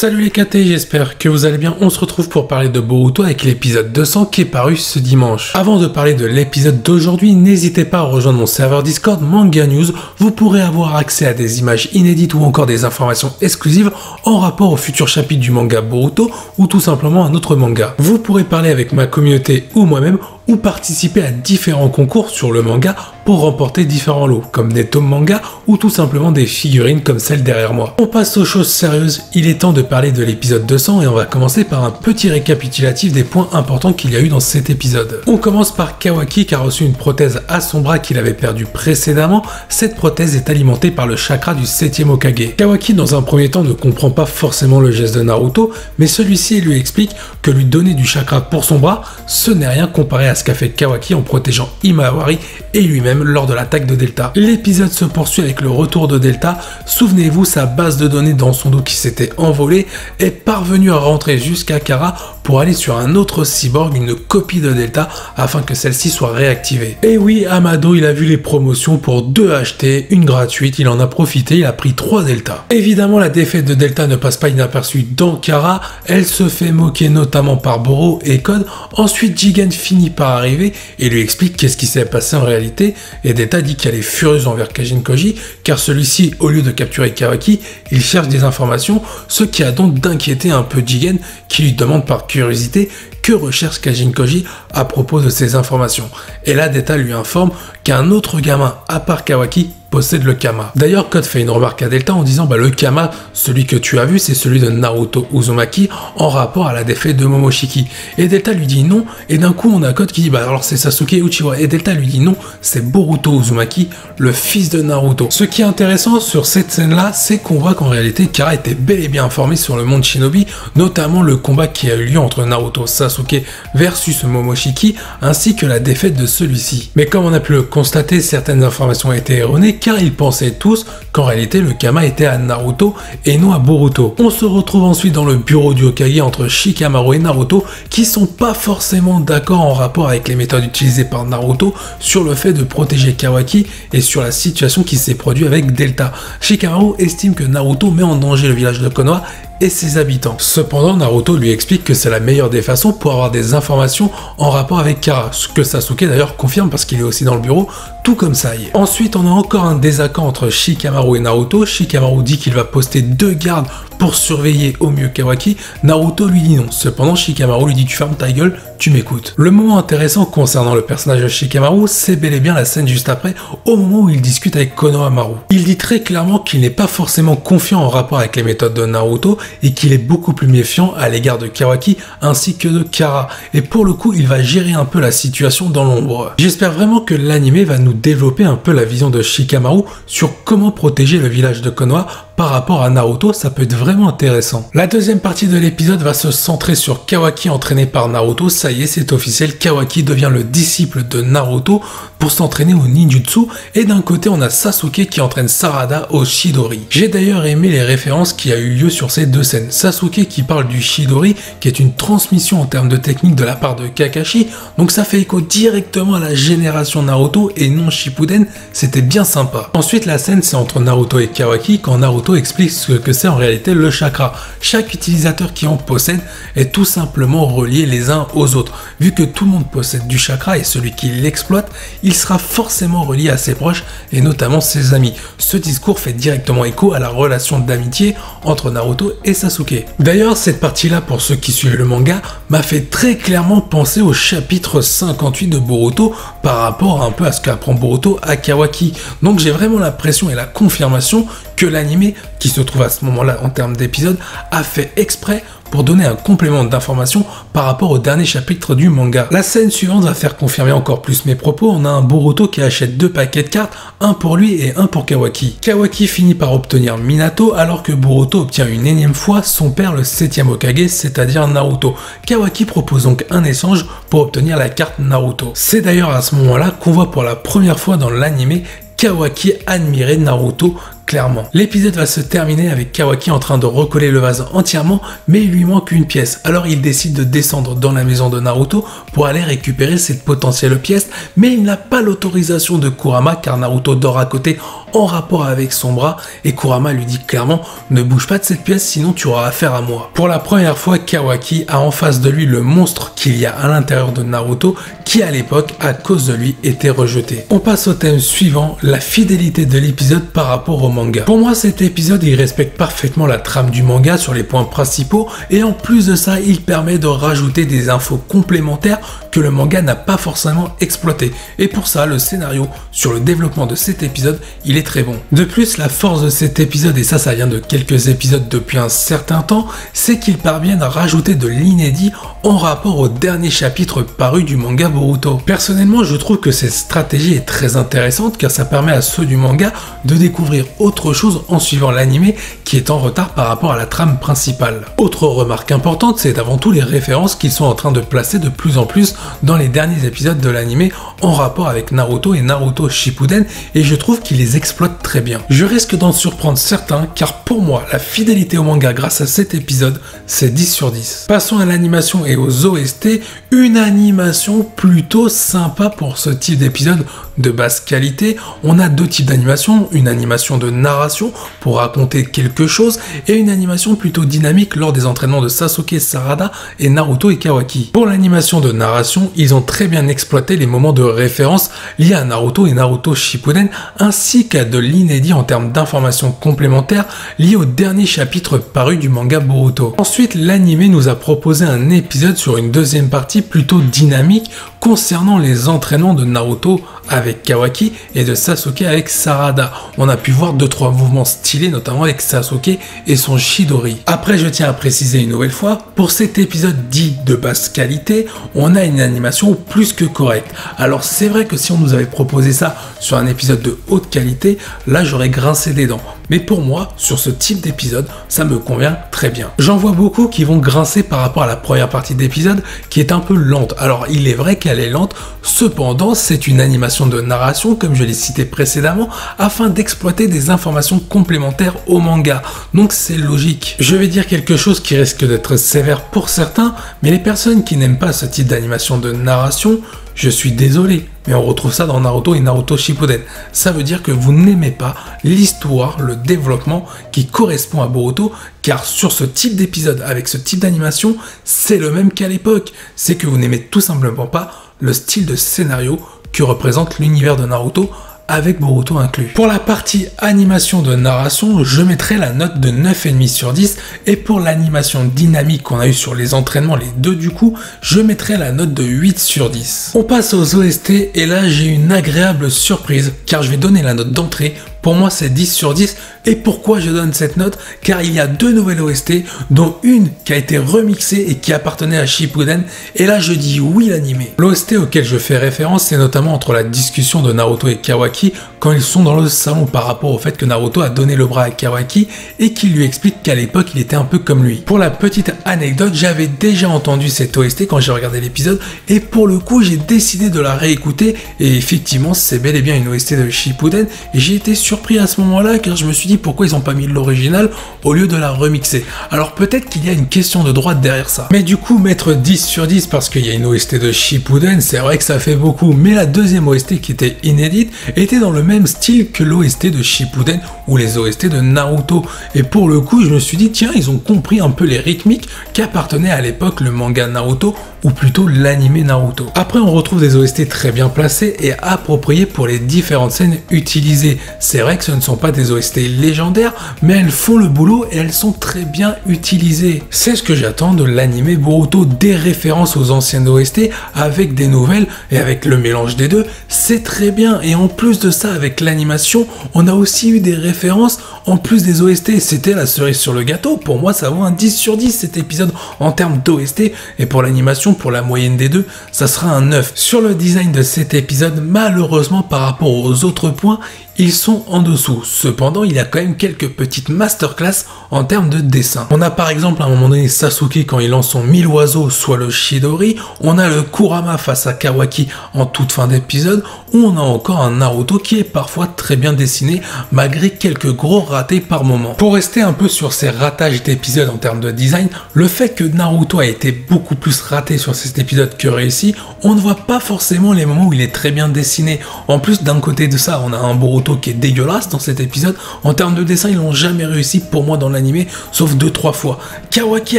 Salut les KT, j'espère que vous allez bien. On se retrouve pour parler de Boruto avec l'épisode 200 qui est paru ce dimanche. Avant de parler de l'épisode d'aujourd'hui, n'hésitez pas à rejoindre mon serveur Discord Manga News. Vous pourrez avoir accès à des images inédites ou encore des informations exclusives en rapport au futur chapitre du manga Boruto ou tout simplement un autre manga. Vous pourrez parler avec ma communauté ou moi-même ou participer à différents concours sur le manga pour remporter différents lots, comme des tomes manga ou tout simplement des figurines comme celle derrière moi. On passe aux choses sérieuses, il est temps de parler de l'épisode 200 et on va commencer par un petit récapitulatif des points importants qu'il y a eu dans cet épisode. On commence par Kawaki qui a reçu une prothèse à son bras qu'il avait perdu précédemment. Cette prothèse est alimentée par le chakra du 7e Hokage. Kawaki dans un premier temps ne comprend pas forcément le geste de Naruto, mais celui-ci lui explique que lui donner du chakra pour son bras, ce n'est rien comparé à ce qu'a fait Kawaki en protégeant Himawari et lui-même lors de l'attaque de Delta. L'épisode se poursuit avec le retour de Delta. Souvenez-vous, sa base de données dans son dos qui s'était envolée est parvenue à rentrer jusqu'à Kara pour aller sur un autre cyborg, une copie de Delta, afin que celle-ci soit réactivée. Et oui, Amado, il a vu les promotions pour 2 achetés, une gratuite, il en a profité, il a pris 3 Delta. Évidemment, la défaite de Delta ne passe pas inaperçue dans Kara, elle se fait moquer notamment par Boro et Code. Ensuite, Jigen finit par arriver et lui explique qu'est-ce qui s'est passé en réalité, et Delta dit qu'elle est furieuse envers Kajin Koji, car celui-ci, au lieu de capturer Kawaki, il cherche des informations, ce qui a donc d'inquiéter un peu Jigen, qui lui demande par curiosité que recherche Kajin Koji à propos de ces informations. Et là, Delta lui informe qu'un autre gamin, à part Kawaki, possède le Kama. D'ailleurs, Code fait une remarque à Delta en disant le Kama, celui que tu as vu, c'est celui de Naruto Uzumaki en rapport à la défaite de Momoshiki. Et Delta lui dit non, et d'un coup on a Code qui dit alors c'est Sasuke Uchiwa. Et Delta lui dit non, c'est Boruto Uzumaki, le fils de Naruto. Ce qui est intéressant sur cette scène-là, c'est qu'on voit qu'en réalité Kara était bel et bien informé sur le monde Shinobi, notamment le combat qui a eu lieu entre Naruto Sasuke versus Momoshiki, ainsi que la défaite de celui-ci. Mais comme on a pu le constater, certaines informations étaient erronées, car ils pensaient tous qu'en réalité le Kama était à Naruto et non à Boruto. On se retrouve ensuite dans le bureau du Hokage entre Shikamaru et Naruto qui sont pas forcément d'accord en rapport avec les méthodes utilisées par Naruto sur le fait de protéger Kawaki et sur la situation qui s'est produite avec Delta. Shikamaru estime que Naruto met en danger le village de Konoha et ses habitants. Cependant, Naruto lui explique que c'est la meilleure des façons pour avoir des informations en rapport avec Kara, ce que Sasuke d'ailleurs confirme parce qu'il est aussi dans le bureau, tout comme ça y est. Ensuite, on a encore un désaccord entre Shikamaru et Naruto. Shikamaru dit qu'il va poster 2 gardes pour surveiller au mieux Kawaki. Naruto lui dit non. Cependant, Shikamaru lui dit tu fermes ta gueule, tu m'écoutes. Le moment intéressant concernant le personnage de Shikamaru, c'est bel et bien la scène juste après, au moment où il discute avec Konohamaru. Il dit très clairement qu'il n'est pas forcément confiant en rapport avec les méthodes de Naruto et qu'il est beaucoup plus méfiant à l'égard de Kawaki ainsi que de Kara. Et pour le coup, il va gérer un peu la situation dans l'ombre. J'espère vraiment que l'anime va nous développer un peu la vision de Shikamaru sur comment protéger le village de Konoha par rapport à Naruto, ça peut être vraiment intéressant. La deuxième partie de l'épisode va se centrer sur Kawaki entraîné par Naruto. Ça y est, c'est officiel, Kawaki devient le disciple de Naruto pour s'entraîner au ninjutsu. Et d'un côté, on a Sasuke qui entraîne Sarada au Chidori. J'ai d'ailleurs aimé les références qui a eu lieu sur ces deux scènes. Sasuke qui parle du Chidori, qui est une transmission en termes de technique de la part de Kakashi. Donc ça fait écho directement à la génération Naruto et non Shippuden. C'était bien sympa. Ensuite, la scène, c'est entre Naruto et Kawaki quand Naruto explique ce que c'est en réalité le chakra. Chaque utilisateur qui en possède est tout simplement relié les uns aux autres. Vu que tout le monde possède du chakra et celui qui l'exploite, il sera forcément relié à ses proches et notamment ses amis. Ce discours fait directement écho à la relation d'amitié entre Naruto et Sasuke. D'ailleurs, cette partie-là, pour ceux qui suivent le manga, m'a fait très clairement penser au chapitre 58 de Boruto par rapport un peu à ce qu'apprend Boruto à Kawaki. Donc j'ai vraiment l'impression et la confirmation que l'anime, qui se trouve à ce moment-là en termes d'épisode, a fait exprès pour donner un complément d'information par rapport au dernier chapitre du manga. La scène suivante va faire confirmer encore plus mes propos. On a un Boruto qui achète 2 paquets de cartes, un pour lui et un pour Kawaki. Kawaki finit par obtenir Minato alors que Boruto obtient une énième fois son père le 7e Hokage, c'est-à-dire Naruto. Kawaki propose donc un échange pour obtenir la carte Naruto. C'est d'ailleurs à ce moment-là qu'on voit pour la première fois dans l'anime Kawaki admirer Naruto clairement. L'épisode va se terminer avec Kawaki en train de recoller le vase entièrement, mais il lui manque une pièce. Alors il décide de descendre dans la maison de Naruto pour aller récupérer cette potentielle pièce, mais il n'a pas l'autorisation de Kurama car Naruto dort à côté en rapport avec son bras et Kurama lui dit clairement « Ne bouge pas de cette pièce sinon tu auras affaire à moi ». Pour la première fois, Kawaki a en face de lui le monstre qu'il y a à l'intérieur de Naruto qui à l'époque, à cause de lui, était rejeté. On passe au thème suivant, la fidélité de l'épisode par rapport au manga. Pour moi, cet épisode, il respecte parfaitement la trame du manga sur les points principaux et en plus de ça, il permet de rajouter des infos complémentaires que le manga n'a pas forcément exploité. Et pour ça, le scénario sur le développement de cet épisode, il est très bon. De plus, la force de cet épisode, et ça vient de quelques épisodes depuis un certain temps, c'est qu'ils parviennent à rajouter de l'inédit en rapport au dernier chapitre paru du manga Boruto. Personnellement, je trouve que cette stratégie est très intéressante car ça permet à ceux du manga de découvrir autre chose en suivant l'anime qui est en retard par rapport à la trame principale. Autre remarque importante, c'est avant tout les références qu'ils sont en train de placer de plus en plus dans les derniers épisodes de l'anime en rapport avec Naruto et Naruto Shippuden et je trouve qu'ils les exploitent très bien. Je risque d'en surprendre certains car pour moi, la fidélité au manga grâce à cet épisode, c'est 10 sur 10. Passons à l'animation et aux OST, une animation plutôt sympa pour ce type d'épisode de basse qualité. On a deux types d'animation, une animation de narration pour raconter quelque chose et une animation plutôt dynamique lors des entraînements de Sasuke, Sarada et Naruto et Kawaki. Pour l'animation de narration, ils ont très bien exploité les moments de référence liés à Naruto et Naruto Shippuden ainsi qu'à de l'inédit en termes d'informations complémentaires liées au dernier chapitre paru du manga Boruto. Ensuite, l'anime nous a proposé un épisode sur une deuxième partie plutôt dynamique concernant les entraînements de Naruto avec Kawaki et de Sasuke avec Sarada. On a pu voir 2-3 mouvements stylés, notamment avec Sasuke et son Chidori. Après, je tiens à préciser une nouvelle fois, pour cet épisode dit de basse qualité, on a une animation plus que correcte. Alors c'est vrai que si on nous avait proposé ça sur un épisode de haute qualité, là j'aurais grincé des dents. Mais pour moi, sur ce type d'épisode, ça me convient très bien. J'en vois beaucoup qui vont grincer par rapport à la première partie d'épisode qui est un peu lente. Alors il est vrai qu'elle est lente, cependant c'est une animation de narration comme je l'ai cité précédemment afin d'exploiter des informations complémentaires au manga. Donc c'est logique. Je vais dire quelque chose qui risque d'être sévère pour certains, mais les personnes qui n'aiment pas ce type d'animation de narration, je suis désolé, mais on retrouve ça dans Naruto et Naruto Shippuden. Ça veut dire que vous n'aimez pas l'histoire, le développement qui correspond à Boruto, car sur ce type d'épisode, avec ce type d'animation, c'est le même qu'à l'époque. C'est que vous n'aimez tout simplement pas le style de scénario que représente l'univers de Naruto, avec Boruto inclus. Pour la partie animation de narration, je mettrai la note de 9,5 sur 10 et pour l'animation dynamique qu'on a eu sur les entraînements, les deux du coup, je mettrai la note de 8 sur 10. On passe aux OST et là j'ai une agréable surprise car je vais donner la note d'entrée. Pour moi, c'est 10 sur 10. Et pourquoi je donne cette note? Car il y a deux nouvelles OST, dont une qui a été remixée et qui appartenait à Shippuden. Et là, je dis oui l'animé. L'OST auquel je fais référence, c'est notamment entre la discussion de Naruto et Kawaki quand ils sont dans le salon par rapport au fait que Naruto a donné le bras à Kawaki et qu'il lui explique qu'à l'époque, il était un peu comme lui. Pour la petite anecdote, j'avais déjà entendu cette OST quand j'ai regardé l'épisode et pour le coup, j'ai décidé de la réécouter et effectivement, c'est bel et bien une OST de Shippuden et j'ai été surpris à ce moment-là car je me suis dit pourquoi ils n'ont pas mis l'original au lieu de la remixer. Alors peut-être qu'il y a une question de droit derrière ça. Mais du coup mettre 10 sur 10 parce qu'il y a une OST de Shippuden, c'est vrai que ça fait beaucoup. Mais la deuxième OST qui était inédite était dans le même style que l'OST de Shippuden ou les OST de Naruto. Et pour le coup je me suis dit tiens ils ont compris un peu les rythmiques qu'appartenait à l'époque le manga Naruto ou plutôt l'anime Naruto. Après on retrouve des OST très bien placés et appropriés pour les différentes scènes utilisées. C'est vrai que ce ne sont pas des OST légendaires, mais elles font le boulot et elles sont très bien utilisées. C'est ce que j'attends de l'anime Boruto, des références aux anciennes OST avec des nouvelles et avec le mélange des deux, c'est très bien. Et en plus de ça, avec l'animation, on a aussi eu des références en plus des OST. C'était la cerise sur le gâteau. Pour moi, ça vaut un 10 sur 10 cet épisode en termes d'OST et pour l'animation, pour la moyenne des deux, ça sera un 9. Sur le design de cet épisode, malheureusement par rapport aux autres points, ils sont en dessous. Cependant, il y a quand même quelques petites masterclass en termes de dessin. On a par exemple à un moment donné Sasuke quand il lance son 1000 oiseaux, soit le Chidori. On a le Kurama face à Kawaki en toute fin d'épisode. Ou on a encore un Naruto qui est parfois très bien dessiné malgré quelques gros ratés par moment. Pour rester un peu sur ces ratages d'épisodes en termes de design, le fait que Naruto a été beaucoup plus raté sur cet épisode que réussi, on ne voit pas forcément les moments où il est très bien dessiné. En plus, d'un côté de ça, on a un Boruto qui est dégueulasse dans cet épisode. En termes de dessin, ils l'ont jamais réussi pour moi dans l'animé, sauf 2-3 fois. Kawaki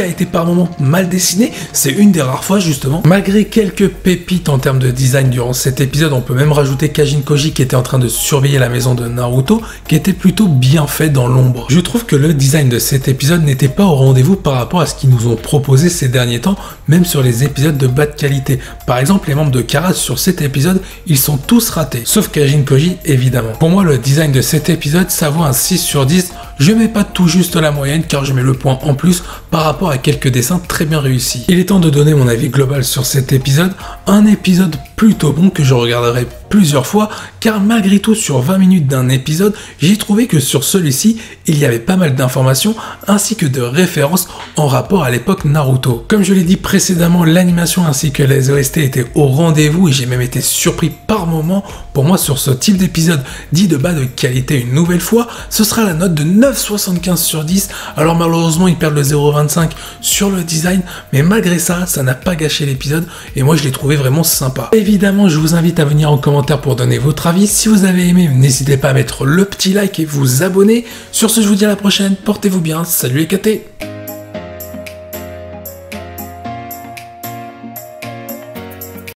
a été par moments mal dessiné, c'est une des rares fois justement. Malgré quelques pépites en termes de design durant cet épisode, on peut même rajouter Kajin Koji qui était en train de surveiller la maison de Naruto, qui était plutôt bien fait dans l'ombre. Je trouve que le design de cet épisode n'était pas au rendez-vous par rapport à ce qu'ils nous ont proposé ces derniers temps, même sur les épisodes de bas de qualité. Par exemple, les membres de Kara sur cet épisode, ils sont tous ratés, sauf Kajin Koji évidemment. Pour moi, le design de cet épisode, ça vaut un 6 sur 10. Je mets pas tout juste la moyenne car je mets le point en plus par rapport à quelques dessins très bien réussis. Il est temps de donner mon avis global sur cet épisode, un épisode plutôt bon que je regarderai plusieurs fois car malgré tout sur 20 minutes d'un épisode, j'ai trouvé que sur celui-ci, il y avait pas mal d'informations ainsi que de références en rapport à l'époque Naruto. Comme je l'ai dit précédemment, l'animation ainsi que les OST étaient au rendez-vous et j'ai même été surpris par moments. Pour moi, sur ce type d'épisode dit de bas de qualité une nouvelle fois, ce sera la note de 9,75 sur 10. Alors malheureusement, ils perdent le 0,25 sur le design, mais malgré ça, ça n'a pas gâché l'épisode et moi je l'ai trouvé vraiment sympa. Évidemment, je vous invite à venir en commentaire pour donner votre avis. Si vous avez aimé, n'hésitez pas à mettre le petit like et vous abonner. Sur ce, je vous dis à la prochaine. Portez-vous bien. Salut les KT.